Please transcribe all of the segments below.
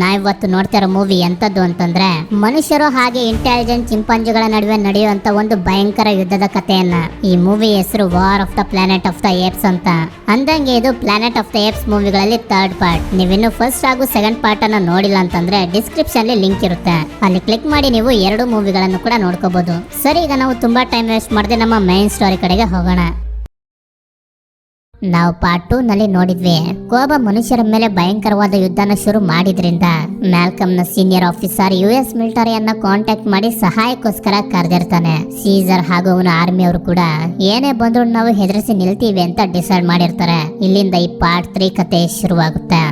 ನಾವಿವತ್ತು ನೋಡ್ತಾ ಇರೋ ಮೂವಿ ಎಂತದ್ದು ಅಂತಂದ್ರೆ ಮನುಷ್ಯರು ಹಾಗೆ ಇಂಟೆಲಿಜೆಂಟ್ ಚಿಂಪಾಂಜಿಗಳ ನಡುವೆ ನಡೆಯುವಂತ ಒಂದು ಭಯಂಕರ ಯುದ್ಧದ ಕಥೆಯನ್ನ. ಈ ಮೂವಿ ಹೆಸರು war of the planet of the apes ಅಂತ. ಅಂದಂಗೆ ಇದು ಪ್ಲಾನೆಟ್ ಆಫ್ ದ ಏಪ್ಸ್ ಮೂವಿಗಳಲ್ಲಿ ಥರ್ಡ್ ಪಾರ್ಟ್. ನೀವಿನ್ನು ಫಸ್ಟ್ ಹಾಗೂ ಸೆಕೆಂಡ್ ಪಾರ್ಟ್ ಅನ್ನ ನೋಡಿಲ್ಲ ಅಂತಂದ್ರೆ ಡಿಸ್ಕ್ರಿಪ್ಷನ್ ಅಲ್ಲಿ ಲಿಂಕ್ ಇರುತ್ತೆ, ಅಲ್ಲಿ ಕ್ಲಿಕ್ ಮಾಡಿ ನೀವು ಎರಡು ಮೂವಿಗಳನ್ನು ಕೂಡ ನೋಡ್ಕೋಬಹುದು. ಸರಿ, ಈಗ ನಾವು ತುಂಬಾ ಟೈಮ್ ವೇಸ್ಟ್ ಮಾಡದೆ ನಮ್ಮ ಮೈನ್ ಸ್ಟೋರಿ ಕಡೆಗೆ ಹೋಗೋಣ. ನಾವು ಪಾರ್ಟ್ 2 ನಲ್ಲಿ ನೋಡಿದ್ವಿ, ಕೋಬ ಮನುಷ್ಯರ ಮೇಲೆ ಭಯಂಕರವಾದ ಯುದ್ಧನ ಶುರು ಮಾಡಿದ್ರಿಂದ ಮ್ಯಾಲ್ಕಮ್ ನ ಸೀನಿಯರ್ ಆಫೀಸರ್ US ಮಿಲಿಟರಿಯನ್ನ ಕಾಂಟ್ಯಾಕ್ಟ್ ಮಾಡಿ ಸಹಾಯಕ್ಕೋಸ್ಕರ ಕರೆದಿರ್ತಾನೆ. ಸೀಸರ್ ಹಾಗೂ ಅವನ ಆರ್ಮಿ ಅವರು ಕೂಡ ಏನೇ ಬಂದ್ರು ನಾವು ಹೆದರಿಸಿ ನಿಲ್ತೀವಿ ಅಂತ ಡಿಸೈಡ್ ಮಾಡಿರ್ತಾರೆ. ಇಲ್ಲಿಂದ ಈ ಪಾರ್ಟ್ 3 ಕತೆ ಶುರುವಾಗುತ್ತೆ.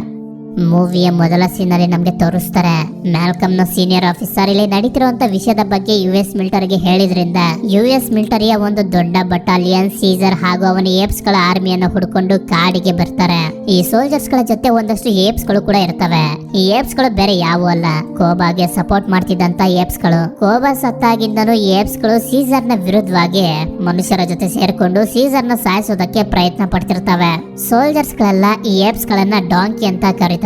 ಮೂವಿಯ ಮೊದಲ ಸೀನಲ್ಲಿ ನಮ್ಗೆ ತೋರಿಸ್ತಾರೆ, ಮ್ಯಾಲ್ಕಮ್ ನ ಸೀನಿಯರ್ ಆಫೀಸರ್ ಇಲ್ಲಿ ನಡೀತಿರುವಂತ ವಿಷಯದ ಬಗ್ಗೆ US ಮಿಲಿಟರಿಗೆ ಹೇಳಿದ್ರಿಂದ US ಮಿಲಿಟರಿಯ ಒಂದು ದೊಡ್ಡ ಬಟಾಲಿಯನ್ ಸೀಸರ್ ಹಾಗೂ ಅವನ ಏಪ್ಸ್ ಗಳ ಆರ್ಮಿಯನ್ನು ಹುಡ್ಕೊಂಡು ಕಾಡಿಗೆ ಬರ್ತಾರೆ. ಈ ಸೋಲ್ಜರ್ಸ್ ಗಳ ಜೊತೆ ಒಂದಷ್ಟು ಏಪ್ಸ್ ಗಳು ಕೂಡ ಇರ್ತವೆ. ಈ ಏಪ್ಸ್ ಗಳು ಬೇರೆ ಯಾವೂ ಅಲ್ಲ, ಕೋಬಾಗೆ ಸಪೋರ್ಟ್ ಮಾಡ್ತಿದ್ದಂತ ಏಪ್ಸ್ ಗಳು. ಕೋಬಾ ಸತ್ತಾಗಿಂದನೂ ಏಪ್ಸ್ ಗಳು ಸೀಸರ್ ನ ವಿರುದ್ಧವಾಗಿ ಮನುಷ್ಯರ ಜೊತೆ ಸೇರ್ಕೊಂಡು ಸೀಸರ್ ನ ಸಾಯಿಸೋದಕ್ಕೆ ಪ್ರಯತ್ನ ಪಡ್ತಿರ್ತವೆ. ಸೋಲ್ಜರ್ಸ್ ಗಳೆಲ್ಲ ಈ ಏಪ್ಸ್ ಗಳನ್ನ ಡಾಂಕಿ ಅಂತ ಕರೀತಾರೆ.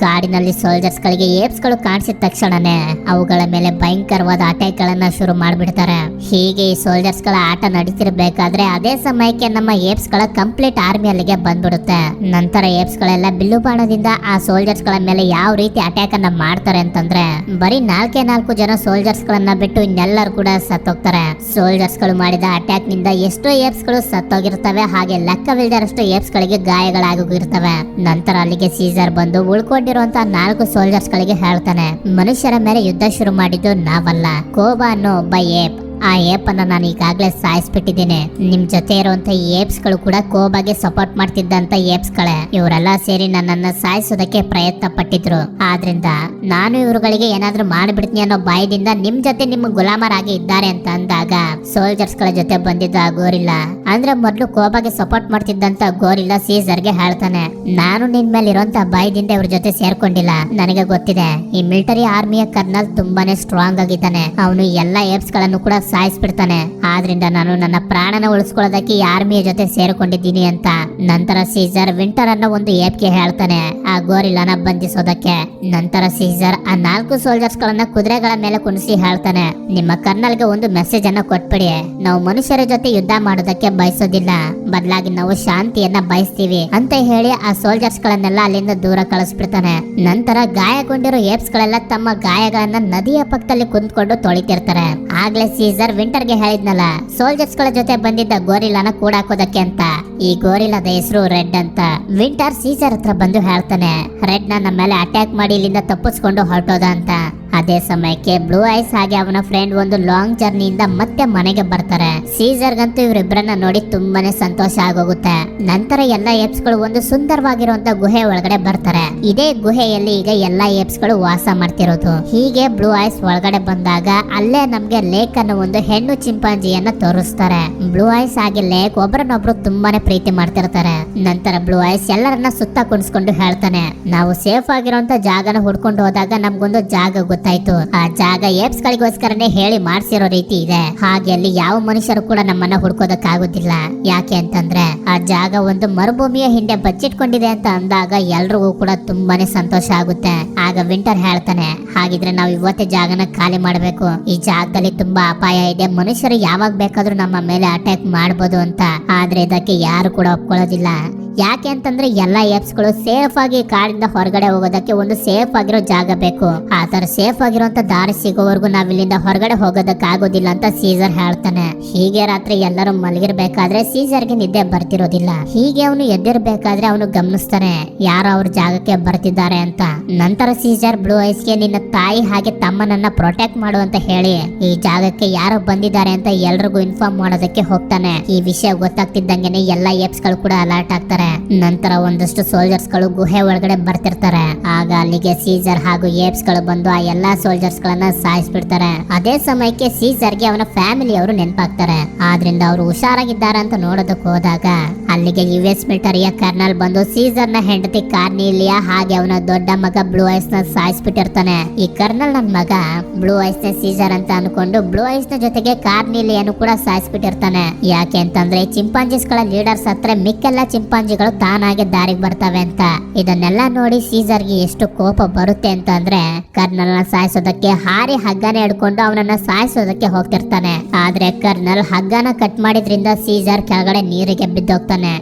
ಕಾಡಿನಲ್ಲಿ ಸೋಲ್ಜರ್ಸ್ ಗಳಿಗೆ ಏಪ್ಸ್ ಗಳು ಕಾಣಿಸಿದ ತಕ್ಷಣನೇ ಅವುಗಳ ಮೇಲೆ ಭಯಂಕರವಾದ ಅಟ್ಯಾಕ್ ಗಳನ್ನ ಶುರು ಮಾಡ್ಬಿಡ್ತಾರೆ. ಹೀಗೆ ಈ ಸೋಲ್ಜರ್ಸ್ ಗಳ ಆಟ ನಡೀತಿರ್ಬೇಕಾದ್ರೆ ಅದೇ ಸಮಯಕ್ಕೆ ನಮ್ಮ ಏಪ್ಸ್ ಗಳ ಕಂಪ್ಲೀಟ್ ಆರ್ಮಿ ಅಲ್ಲಿಗೆ ಬಂದ್ಬಿಡುತ್ತೆ. ನಂತರ ಏಪ್ಸ್ ಗಳೆಲ್ಲ ಬಿಲ್ಲು ಬಾಣದಿಂದ ಆ ಸೋಲ್ಜರ್ಸ್ ಗಳ ಮೇಲೆ ಯಾವ ರೀತಿ ಅಟ್ಯಾಕ್ ಅನ್ನ ಮಾಡ್ತಾರೆ ಅಂತಂದ್ರೆ ಬರೀ 4 ಜನ ಸೋಲ್ಜರ್ಸ್ ಗಳನ್ನ ಬಿಟ್ಟು ಇನ್ನೆಲ್ಲರೂ ಕೂಡ ಸತ್ತೋಗ್ತಾರೆ. ಸೋಲ್ಜರ್ಸ್ ಗಳು ಮಾಡಿದ ಅಟ್ಯಾಕ್ ನಿಂದ ಎಷ್ಟೋ ಏಪ್ಸ್ ಗಳು ಸತ್ತೋಗಿರ್ತವೆ, ಹಾಗೆ ಲೆಕ್ಕವಿಲ್ಲದಷ್ಟು ಏಪ್ಸ್ ಗಳಿಗೆ ಗಾಯಗಳಾಗಿರ್ತವೆ. ನಂತರ ಅಲ್ಲಿಗೆ ಸೀಸರ್ ಬಂದು ಉಳ್ಕೊಂಡಿರುವಂತಹ 4 ಸೋಲ್ಜರ್ಸ್ ಗಳಿಗೆ ಹೇಳ್ತಾನೆ, ಮನುಷ್ಯರ ಮೇಲೆ ಯುದ್ಧ ಶುರು ಮಾಡಿದ್ದು ನಾವಲ್ಲ, ಕೋಬಾ ಅನ್ನೋ ಒಬ್ಬ ಏಪ್. ಆ ಏಪ್ ಅನ್ನ ನಾನು ಈಗಾಗಲೇ ಸಾಯಿಸ್ಬಿಟ್ಟಿದ್ದೀನಿ. ನಿಮ್ ಜೊತೆ ಇರುವಂತ ಏಪ್ಸ್ ಗಳು ಕೂಡ ಕೋಬಾಗೆ ಸಪೋರ್ಟ್ ಮಾಡ್ತಿದ್ದಂತ ಏಪ್ಸ್ ಗಳೇ. ಇವರೆಲ್ಲ ಸೇರಿ ನನ್ನನ್ನ ಸಾಯಿಸೋದಕ್ಕೆ ಪ್ರಯತ್ನ ಪಟ್ಟಿದ್ರು. ಆದ್ರಿಂದ ನಾನು ಇವರುಗಳಿಗೆ ಏನಾದ್ರೂ ಮಾಡ್ಬಿಡ್ತೀನಿ ಅನ್ನೋ ಭಯದಿಂದ ನಿಮ್ ಜೊತೆ ನಿಮ್ಮ ಗುಲಾಮರಾಗಿ ಇದ್ದಾರೆ ಅಂತ ಅಂದಾಗ ಸೋಲ್ಜರ್ಸ್ ಗಳ ಜೊತೆ ಬಂದಿದ್ದ ಆ ಗೋರಿಲ್ಲ, ಅಂದ್ರೆ ಮೊದ್ಲು ಕೋಬಾಗೆ ಸಪೋರ್ಟ್ ಮಾಡ್ತಿದ್ದಂತ ಗೋರಿಲ್ಲ ಸೀಸರ್ಗೆ ಹೇಳ್ತಾನೆ, ನಾನು ನಿನ್ ಮೇಲೆ ಇರುವಂತ ಭಯದಿಂದ ಇವ್ರ ಜೊತೆ ಸೇರ್ಕೊಂಡಿಲ್ಲ. ನನಗೆ ಗೊತ್ತಿದೆ ಈ ಮಿಲಿಟರಿ ಆರ್ಮಿಯ ಕರ್ನಲ್ ತುಂಬಾನೇ ಸ್ಟ್ರಾಂಗ್ ಆಗಿದ್ದಾನೆ, ಅವನು ಎಲ್ಲಾ ಏಪ್ಸ್ ಗಳನ್ನು ಕೂಡ ಸಾಯಿಸ್ಬಿಡ್ತಾನೆ. ಆದ್ರಿಂದ ನಾನು ನನ್ನ ಪ್ರಾಣನ ಉಳಿಸ್ಕೊಳ್ಳೋದಕ್ಕೆ ಈ ಆರ್ಮಿಯ ಜೊತೆ ಸೇರಿಕೊಂಡಿದ್ದೀನಿ ಅಂತ. ನಂತರ ಸೀಸರ್ ವಿಂಟರ್ ಅನ್ನ ಒಂದು ಏಪ್ಗೆ ಹೇಳ್ತಾನೆ ಆ ಗೋರಿಲ್ಲನ ಬಂಧಿಸೋದಕ್ಕೆ. ನಂತರ ಸೀಸರ್ ಆ 4 ಸೋಲ್ಜರ್ಸ್ ಗಳನ್ನ ಕುದುರೆಗಳ ಮೇಲೆ ಕುಣಿಸಿ ಹೇಳ್ತಾನೆ, ನಿಮ್ಮ ಕರ್ನಲ್ಗೆ ಒಂದು ಮೆಸೇಜ್ ಅನ್ನ ಕೊಟ್ಬಿಡಿ, ನಾವು ಮನುಷ್ಯರ ಜೊತೆ ಯುದ್ಧ ಮಾಡೋದಕ್ಕೆ ಬಯಸೋದಿಲ್ಲ, ಬದಲಾಗಿ ನಾವು ಶಾಂತಿಯನ್ನ ಬಯಸ್ತೀವಿ ಅಂತ ಹೇಳಿ ಆ ಸೋಲ್ಜರ್ಸ್ ಗಳನ್ನೆಲ್ಲ ಅಲ್ಲಿಂದ ದೂರ ಕಳಿಸ್ಬಿಡ್ತಾನೆ. ನಂತರ ಗಾಯಗೊಂಡಿರೋ ಏಪ್ಸ್ ಗಳೆಲ್ಲ ತಮ್ಮ ಗಾಯಗಳನ್ನ ನದಿಯ ಪಕ್ಕದಲ್ಲಿ ಕುಂತ್ಕೊಂಡು ತೊಳಿತಿರ್ತಾರೆ. ಆಗ್ಲೇ ಸೀಸರ್ ವಿಂಟರ್ ಗೆ ಹೇಳಿದ್ನಲ್ಲ ಸೋಲ್ಜರ್ಸ್ ಗಳ ಜೊತೆ ಬಂದಿದ್ದ ಗೋರಿಲಾನ ಕೂಡಾಕೋದಕ್ಕೆ ಅಂತ. ಈ ಗೋರಿಲಾದ ಹೆಸರು ರೆಡ್ ಅಂತ. ವಿಂಟರ್ ಸೀಸರ್ ಹತ್ರ ಬಂದು ಹೇಳ್ತಾನೆ, ರೆಡ್ ನ ನಮ್ಮ ಮೇಲೆ ಅಟ್ಯಾಕ್ ಮಾಡಿ ಇಲ್ಲಿಂದ ತಪ್ಪಿಸ್ಕೊಂಡು ಹೊರಟೋದ ಅಂತ. ಅದೇ ಸಮಯಕ್ಕೆ ಬ್ಲೂ ಐಸ್ ಹಾಗೆ ಅವನ ಫ್ರೆಂಡ್ ಒಂದು ಲಾಂಗ್ ಜರ್ನಿಯಿಂದ ಮತ್ತೆ ಮನೆಗೆ ಬರ್ತಾರೆ. ಸೀಸರ್ಗಂತೂ ಇವರಿಬ್ಬರನ್ನ ನೋಡಿ ತುಂಬಾನೇ ಸಂತೋಷ ಆಗೋಗುತ್ತೆ. ನಂತರ ಎಲ್ಲಾ ಏಪ್ಸ್ ಗಳು ಒಂದು ಸುಂದರವಾಗಿರುವಂತ ಗುಹೆ ಒಳಗಡೆ ಬರ್ತಾರೆ. ಇದೇ ಗುಹೆಯಲ್ಲಿ ಈಗ ಎಲ್ಲಾ ಏಪ್ಸ್ ಗಳು ವಾಸ ಮಾಡ್ತಿರೋದು. ಹೀಗೆ ಬ್ಲೂ ಐಸ್ ಒಳಗಡೆ ಬಂದಾಗ ಅಲ್ಲೇ ನಮ್ಗೆ ಲೇಕ್ ಅನ್ನೋ ಒಂದು ಹೆಣ್ಣು ಚಿಂಪಾಂಜಿಯನ್ನ ತೋರಿಸ್ತಾರೆ. ಬ್ಲೂ ಐಸ್ ಹಾಗೆ ಲೇಕ್ ಒಬ್ಬರನ್ನೊಬ್ರು ತುಂಬಾನೇ ಪ್ರೀತಿ ಮಾಡ್ತಿರ್ತಾರೆ. ನಂತರ ಬ್ಲೂ ಐಸ್ ಎಲ್ಲರನ್ನ ಸುತ್ತ ಕುಣಿಸ್ಕೊಂಡು ಹೇಳ್ತಾನೆ, ನಾವು ಸೇಫ್ ಆಗಿರುವಂತ ಜಾಗನ ಹುಡ್ಕೊಂಡು ಹೋದಾಗ ನಮ್ಗೊಂದು ಜಾಗ ಗೊತ್ತಾಯ್ತು. ಆ ಜಾಗ ಏಪ್ಸ್ ಗಳಿಗೋಸ್ಕರನೇ ಹೇಳಿ ಮಾಡ್ಸಿರೋ ರೀತಿ ಇದೆ. ಹಾಗೆ ಅಲ್ಲಿ ಯಾವ ಮನುಷ್ಯರು ಕೂಡ ನಮ್ಮನ್ನ ಹುಡ್ಕೋದಕ್ ಆಗುದಿಲ್ಲ. ಯಾಕೆ ಅಂತಂದ್ರೆ ಆ ಜಾಗ ಒಂದು ಮರುಭೂಮಿಯ ಹಿಂದೆ ಬಚ್ಚಿಟ್ಕೊಂಡಿದೆ ಅಂತ ಅಂದಾಗ ಎಲ್ರಿಗೂ ಕೂಡ ತುಂಬಾನೇ ಸಂತೋಷ ಆಗುತ್ತೆ. ಆಗ ವಿಂಟರ್ ಹೇಳ್ತಾನೆ, ಹಾಗಿದ್ರೆ ನಾವು ಇವತ್ತೇ ಜಾಗನ ಖಾಲಿ ಮಾಡ್ಬೇಕು, ಈ ಜಾಗದಲ್ಲಿ ತುಂಬಾ ಅಪಾಯ ಇದೆ, ಮನುಷ್ಯರು ಯಾವಾಗ ಬೇಕಾದ್ರೂ ನಮ್ಮ ಮೇಲೆ ಅಟ್ಯಾಕ್ ಮಾಡಬಹುದು ಅಂತ. ಆದ್ರೆ ಇದಕ್ಕೆ ಯಾರು ಕೂಡ ಒಪ್ಕೊಳ್ಳೋದಿಲ್ಲ. ಯಾಕೆ ಅಂತಂದ್ರೆ ಎಲ್ಲಾ ಏಪ್ಸ್ ಗಳು ಸೇಫ್ ಆಗಿ ಕಾಡಿಂದ ಹೊರಗಡೆ ಹೋಗೋದಕ್ಕೆ ಒಂದು ಸೇಫ್ ಆಗಿರೋ ಜಾಗ ಬೇಕು. ಆ ತರ ಸೇಫ್ ಆಗಿರುವಂತ ದಾರಿ ಸಿಗೋವರೆಗೂ ನಾವ್ ಇಲ್ಲಿಂದ ಹೊರಗಡೆ ಹೋಗೋದಕ್ಕೆ ಆಗೋದಿಲ್ಲ ಅಂತ ಸೀಸರ್ ಹೇಳ್ತಾನೆ. ಹೀಗೆ ರಾತ್ರಿ ಎಲ್ಲರೂ ಮಲಗಿರ್ಬೇಕಾದ್ರೆ ಸೀಸರ್ಗೆ ನಿದ್ದೆ ಬರ್ತಿರೋದಿಲ್ಲ. ಹೀಗೆ ಅವನು ಎದ್ದಿರ್ಬೇಕಾದ್ರೆ ಅವನು ಗಮನಿಸ್ತಾನೆ ಯಾರೋ ಅವ್ರ ಜಾಗಕ್ಕೆ ಬರ್ತಿದ್ದಾರೆ ಅಂತ. ನಂತರ ಸೀಸರ್ ಬ್ಲೂ ಐಸ್ಗೆ ನಿನ್ನ ತಾಯಿ ಹಾಗೆ ತಮ್ಮನನ್ನ ಪ್ರೊಟೆಕ್ಟ್ ಮಾಡು ಅಂತ ಹೇಳಿ ಈ ಜಾಗಕ್ಕೆ ಯಾರೋ ಬಂದಿದ್ದಾರೆ ಅಂತ ಎಲ್ರಿಗೂ ಇನ್ಫಾರ್ಮ್ ಮಾಡೋದಕ್ಕೆ ಹೋಗ್ತಾನೆ. ಈ ವಿಷಯ ಗೊತ್ತಾಗ್ತಿದ್ದಂಗೆನೆ ಎಲ್ಲಾ ಏಪ್ಸ್ ಗಳು ಕೂಡ ಅಲರ್ಟ್ ಆಗ್ತಾರೆ. ನಂತರ ಒಂದಷ್ಟು ಸೋಲ್ಜರ್ಸ್ ಗಳು ಗುಹೆ ಒಳಗಡೆ ಬರ್ತಿರ್ತಾರೆ. ಆಗ ಅಲ್ಲಿಗೆ ಸೀಸರ್ ಹಾಗೂ ಏಪ್ಸ್ ಗಳು ಬಂದು ಆ ಎಲ್ಲಾ ಸೋಲ್ಜರ್ಸ್ ಗಳನ್ನ ಸಾಯಿಸ್ಬಿಡ್ತಾರೆ. ಅದೇ ಸಮಯಕ್ಕೆ ಸೀಸರ್ಗೆ ಅವನ ಫ್ಯಾಮಿಲಿ ಅವರು ನೆನಪಾಗ್ತಾರೆ. ಆದ್ರಿಂದ ಅವರು ಹುಷಾರಾಗಿದ್ದಾರೆ ಅಂತ ನೋಡೋದಕ್ಕೆ ಹೋದಾಗ ಅಲ್ಲಿಗೆ US ಮಿಲಿಟರಿಯ ಕರ್ನಲ್ ಬಂದು ಸೀಸರ್ ನ ಹೆಂಡತಿ ಕಾರ್ನಿಲಿಯಾ ಹಾಗೆ ಅವನ ದೊಡ್ಡ ಮಗ ಬ್ಲೂ ಐಸ್ ನ ಸಾಯಿಸ್ಬಿಟ್ಟಿರ್ತಾನೆ. ಈ ಕರ್ನಲ್ ನನ್ ಮಗ ಬ್ಲೂ ಐಸ್ ನ ಸೀಸರ್ ಅಂತ ಅನ್ಕೊಂಡು ಬ್ಲೂ ಐಸ್ ನ ಜೊತೆಗೆ ಕಾರ್ನಿಲಿಯನ್ನು ಕೂಡ ಸಾಯಿಸ್ಬಿಟ್ಟಿರ್ತಾನೆ. ಯಾಕೆ ಅಂತಂದ್ರೆ ಚಿಂಪಾಂಜೀಸ್ ಗಳ ಲೀಡರ್ಸ್ ಹತ್ರ ಮಿಕ್ಕೆಲ್ಲ ಚಿಂಪಾಂಜಿ ಚಿಂಪಾಂಜಿಗಳು ತಾನಾಗೆ ದಾರಿಗೆ ಬರ್ತವೆ ಅಂತ. ಇದನ್ನೆಲ್ಲ ನೋಡಿ ಸೀಸರ್ಗೆ ಎಷ್ಟು ಕೋಪ ಬರುತ್ತೆ ಅಂತ ಅಂದ್ರೆ ಕರ್ನಲ್ ನ ಸಾಯಿಸೋದಕ್ಕೆ ಹಾರಿ ಹಗ್ಗನ ಹಿಡ್ಕೊಂಡು ಅವನನ್ನ ಸಾಯಿಸೋದಕ್ಕೆ ಹೋಗ್ತಿರ್ತಾನೆ. ಆದ್ರೆ ಕರ್ನಲ್ ಹಗ್ಗನ ಕಟ್ ಮಾಡಿದ್ರಿಂದ ಸೀಸರ್ ಕೆಳಗಡೆ ನೀರಿಗೆ ಬಿದ್ದೋಗ್ತಾನೆ.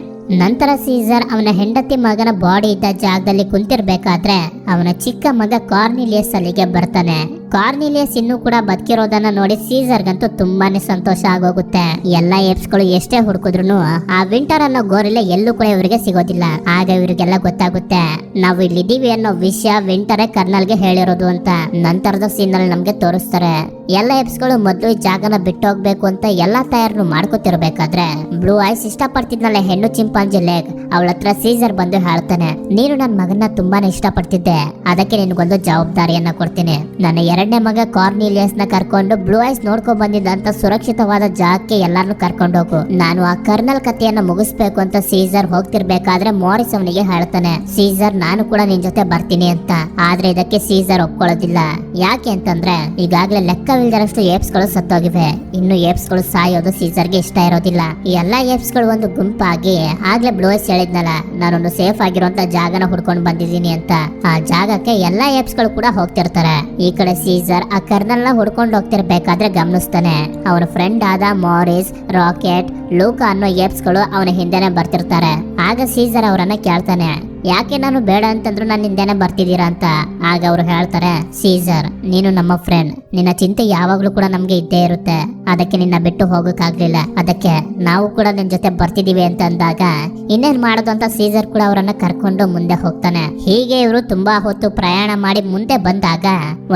ನಂತರ ಸೀಸರ್ ಅವನ ಹೆಂಡತಿ ಮಗನ ಬಾಡಿ ಇದ್ದ ಜಾಗದಲ್ಲಿ ಕುಂತಿರ್ಬೇಕಾದ್ರೆ ಅವನ ಚಿಕ್ಕ ಮಗ ಕಾರ್ನಿಲಿಯಸ್ ಅಲ್ಲಿಗೆ ಬರ್ತಾನೆ. ಕಾರ್ನಿಲಿಯಸ್ ಇನ್ನೂ ಕೂಡ ಬದುಕಿರೋದನ್ನ ನೋಡಿ ಸೀಸರ್ಗಂತೂ ತುಂಬಾನೇ ಸಂತೋಷ ಆಗೋಗುತ್ತೆ. ಎಲ್ಲಾ ಏಪ್ಸ್ಗಳು ಎಷ್ಟೇ ಹುಡುಕಿದ್ರು ಆ ವಿಂಟರ್ ಅನ್ನೋ ಗೋರಿಲ್ಲ ಎಲ್ಲೂ ಕೂಡ ಇವರಿಗೆ ಸಿಗೋದಿಲ್ಲ. ಆಗ ಇವರಿಗೆಲ್ಲ ಗೊತ್ತಾಗುತ್ತೆ ನಾವು ಇಲ್ಲಿದ್ದೀವಿ ಅನ್ನೋ ವಿಷಯ ವಿಂಟರೇ ಕರ್ನಲ್ಗೆ ಹೇಳಿರೋದು ಅಂತ. ನಂತರದ ಸೀನ್ ಅಲ್ಲಿ ನಮ್ಗೆ ತೋರಿಸ್ತಾರೆ ಎಲ್ಲ ಏಪ್ಸ್ಗಳು ಮೊದಲು ಈ ಜಾಗನ ಬಿಟ್ಟು ಹೋಗ್ಬೇಕು ಅಂತ ಎಲ್ಲಾ ತಯಾರನ್ನು ಮಾಡ್ಕೊತಿರ್ಬೇಕಾದ್ರೆ ಬ್ಲೂ ಐಸ್ ಇಷ್ಟಪಡ್ತಿದ್ನಲ್ಲ ಹೆಣ್ಣು ಚಿಂಪಾಂಜಿ ಲೇಕ್, ಅವಳ ಹತ್ರ ಸೀಸರ್ ಬಂದು ಹೇಳ್ತಾನೆ, ನೀನು ನನ್ನ ಮಗನ ತುಂಬಾನೇ ಇಷ್ಟಪಡ್ತಿದ್ದೆ, ಅದಕ್ಕೆ ನಿನ್ಗೊಂದು ಜವಾಬ್ದಾರಿಯನ್ನ ಕೊಡ್ತೀನಿ. ನನ್ನ ಎರಡನೇ ಮಗ ಕಾರ್ನಿಲಿಯಸ್ ನ ಕರ್ಕೊಂಡು ಬ್ಲೂ ಐಸ್ ನೋಡ್ಕೊಂಡ್ ಬಂದಿದ್ದಂತ ಸುರಕ್ಷಿತವಾದ ಜಾಗಕ್ಕೆ ಎಲ್ಲಾರನ್ನು ಕರ್ಕೊಂಡು ಹೋಗು. ನಾನು ಆ ಕರ್ನಲ್ ಕಥೆಯನ್ನ ಮುಗಿಸ್ಬೇಕು ಅಂತ ಸೀಸರ್ ಹೋಗ್ತಿರ್ಬೇಕಾದ್ರೆ ಮಾರಿಸ್ ಅವನಿಗೆ ಹೇಳ್ತಾನೆ, ಸೀಸರ್ ನಾನು ಕೂಡ ನಿನ್ ಜೊತೆ ಬರ್ತೀನಿ ಅಂತ. ಆದ್ರೆ ಇದಕ್ಕೆ ಸೀಸರ್ ಒಪ್ಕೊಳ್ಳೋದಿಲ್ಲ. ಯಾಕೆ ಅಂತಂದ್ರೆ ಈಗಾಗಲೇ ಲೆಕ್ಕವಿಲ್ಲದಷ್ಟು ಏಪ್ಸ್ ಗಳು ಸತ್ತೋಗಿವೆ. ಇನ್ನು ಏಪ್ಸ್ ಗಳು ಸಾಯೋದು ಸೀಸರ್ಗೆ ಇಷ್ಟ ಇರೋದಿಲ್ಲ. ಈ ಎಲ್ಲಾ ಏಪ್ಸ್ ಗಳು ಒಂದು ಗುಂಪಾಗಿ ಆಗ್ಲೇ ಬ್ಲೂ ಐಸ್ ಹೇಳಿದ್ನಲ್ಲ ನಾನೊಂದು ಸೇಫ್ ಆಗಿರುವಂತ ಜಾಗನ ಹುಡ್ಕೊಂಡು ಬಂದಿದ್ದೀನಿ ಅಂತ. ಆ ಜಾಗಕ್ಕೆ ಎಲ್ಲಾ ಏಪ್ಸ್ ಗಳು ಕೂಡ ಹೋಗ್ತಿರ್ತಾರೆ. ಈ ಕಡೆ ಸೀಸರ್ ಆ ಕರ್ನಲ್ ನ ಹುಡ್ಕೊಂಡು ಹೋಗ್ತಿರ್ಬೇಕಾದ್ರೆ ಗಮನಿಸ್ತಾನೆ ಅವನ ಫ್ರೆಂಡ್ ಆದ ಮಾರಿಸ್, ರಾಕೆಟ್, ಲೂಕಾ ಅನ್ನೋ ಏಪ್ಸ್ ಗಳು ಅವನ ಹಿಂದೆನೆ ಬರ್ತಿರ್ತಾರೆ. ಆಗ ಸೀಸರ್ ಅವರನ್ನ ಕೇಳ್ತಾನೆ, ಯಾಕೆ ನಾನು ಬೇಡ ಅಂತಂದ್ರು ನನ್ನ ಹಿಂದೆನೆ ಬರ್ತಿದ್ದೀರಾ ಅಂತ. ಆಗ ಅವ್ರು ಹೇಳ್ತಾರೆ, ಸೀಸರ್ ನೀನು ನಮ್ಮ ಫ್ರೆಂಡ್, ನಿನ್ನ ಚಿಂತೆ ಯಾವಾಗ್ಲೂ ಕೂಡ ನಮ್ಗೆ ಇದ್ದೇ ಇರುತ್ತೆ, ಅದಕ್ಕೆ ನಿನ್ನ ಬಿಟ್ಟು ಹೋಗಕ್ಕಾಗ್ಲಿಲ್ಲ, ಅದಕ್ಕೆ ನಾವು ಕೂಡ ನಿನ್ ಜೊತೆ ಬರ್ತಿದೀವಿ ಅಂತ ಅಂದಾಗ ಇನ್ನೇನ್ ಮಾಡೋದು ಅಂತ ಸೀಸರ್ ಕೂಡ ಅವರನ್ನ ಕರ್ಕೊಂಡು ಮುಂದೆ ಹೋಗ್ತಾನೆ. ಹೀಗೆ ಇವರು ತುಂಬಾ ಹೊತ್ತು ಪ್ರಯಾಣ ಮಾಡಿ ಮುಂದೆ ಬಂದಾಗ